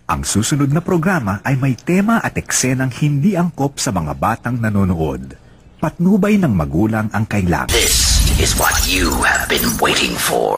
Ang susunod na programa ay may tema at eksenang hindi angkop sa mga batang nanonood. Patnubay ng magulang ang kailangan. This is what you have been waiting for.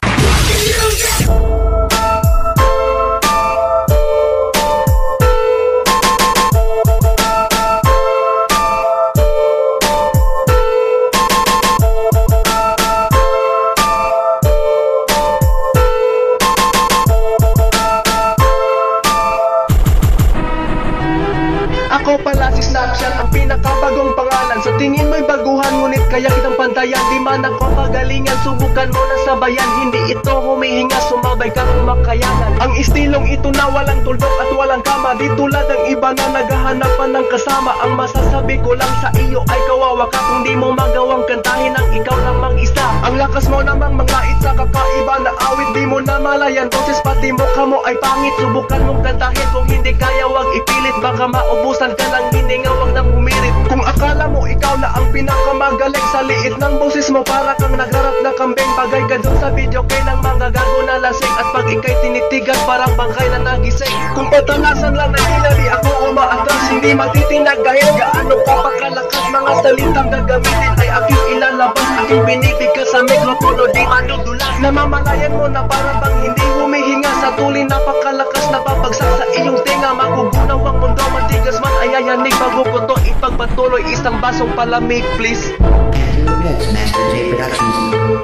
Ako pala si Snapchat, ang pinakabagong pangalan. Sa tingin mo'y baguhan, ngunit kaya kitang pantayan. Di man ako pagalingan, subukan mo na sabayan. Hindi ito humihinga, sumabay kang kumakayanan. Ang istilong ito na walang tuldok at walang kama. Di tulad ng iba na naghahanapan ng kasama. Ang masasabi ko lang sa iyo ay kawawa ka kung di mo magawang kantahin ang ikaw lang mag-isa. Ang lakas mo namang manglait sa kakaiba na awit. Di mo na malayan, boses pati mukha mo ay pangit. Subukan mong kantahin, kung hindi kaya wag ipilit. Baka maubusan ka ng hininga, wag nang humirit. Kung akala mo ikaw na ang pinakamagaling, sa liit ng boses mo para kang nagrarap na kambing. Bagay ka dun sa video kay ng mga gago na lasing. At pag ikay tinitigan, parang bangkay na nagising. Kung patalasan lang na di ako umaatras, hindi matitinag kahit gaano ka pakalakas. Mga salitang gagamitin ay aking ilalabas. Aking binibigkas sa mikropono, di manudulas. Namamalayan mo na parang bang hindi humihinga. Sa tuloy napakalakas na babagsak sa iyong tinga. Magugunaw ang mundo, matigas man ay ayanig. Bago ko to ipagpatuloy, isang basong palamig please. Master J Productions.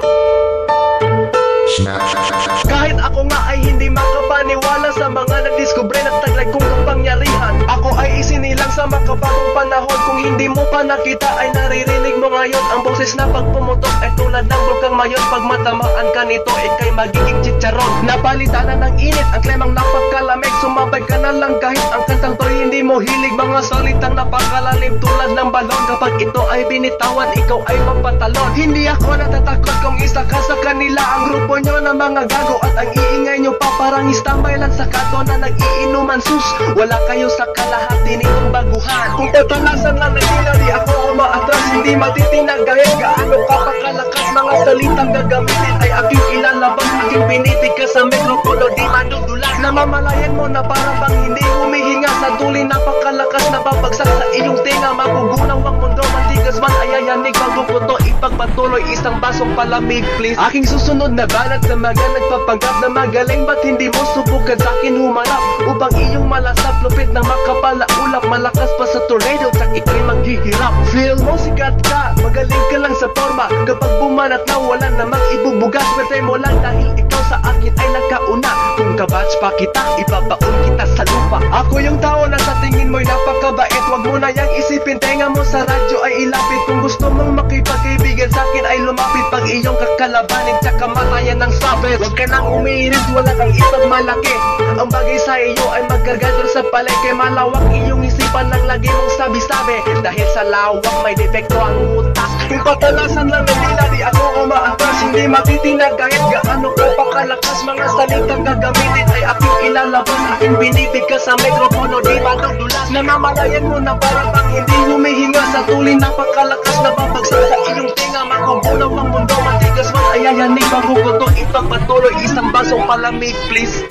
Kahit ako nga ay hindi makapaniwala sa mga nagdiskubre ng taglay kong kapangyarihan. Ako ay isinilang sa makabagong panahon. Kung hindi mo pa nakita ay naririnig mo ngayon. Ang boses na pagpumutok ay tulad ng bulkang mayon. Pag matamaan ka nito, ikay magiging chicharon. Napalitan na ng init ang klemang napakalamig. Sumabay ka na lang kahit ang kantang to'y hindi mo hilig. Mga salitang napakalalim tulad ng balon. Kapag ito ay binitawan, ikaw ay mapatalon. Hindi ako natatakot kung isa ka sa kanila. Ang grupo nyo na mga gago at ang iingay nyo pa parang istambay lang sa kato na nag-iinuman. Sus, wala kayo sa kalahati nitong baguhan. Kung patalasan lang na di ako umaatras, hindi matitinag kahit gaano ka pakalakas. Mga salitang gagamitin ay aking ilalabas. Aking binibigkas sa mikropono, di manudulas. Namamalayan mo na parang bang hindi humihinga. Sa tuloy napakalakas na babagsak sa iyong tinga. Magugunaw ang mundo, matigas man ay ayanig. Bago ko to ipagpatuloy, isang basong palamig please. Aking susunod na banat na mga nagpapanggap na magaling. Ba't hindi mo subukan sa akin humarap upang iyong malasap, lupit na makapal na ulap. Malakas pa sa tornado, tsak ikay maghihirap. Feel mo sikat ka, magaling ka lang sa forma. Kapag bumanat na wala namang ibubugas, swerte mo lang dahil ikaw sa akin ay nagkauna. Kung kabatch pa kita, ibabaon kita sa lupa. Ako yung tao na sa tingin mo'y napakabait. Wag mo na yang isipin, tenga mo sa radyo ay ilapit. Kung gusto mong makipagkaibigan sa akin ay lumapit. Pag iyong kakalabanin, tsaka matayan ng sabit. Huwag ka nang umiirit, wala kang isang malaki. Ang bagay sa iyo ay magagador sa palengke. Malawak iyong isipan lang lagi mong sabi-sabi. Dahil sa lawak may depekto ang utak. Kung patalasan lang ng dila, di ako umaatras. Hindi matitinag kahit gaano ka pakalakas. Mga salitang gagamitin ay aking ilalabas. Aking binibigkas sa mikropono, di manudulas. Namamalayan mo na parang bang hindi humihinga. Sa tuloy napakalakas na babagsak sa iyong tinga. Makugunaw ang mundo, matigas man ay ayanig. Bago ko to ipagpatuloy, isang basong palamig please.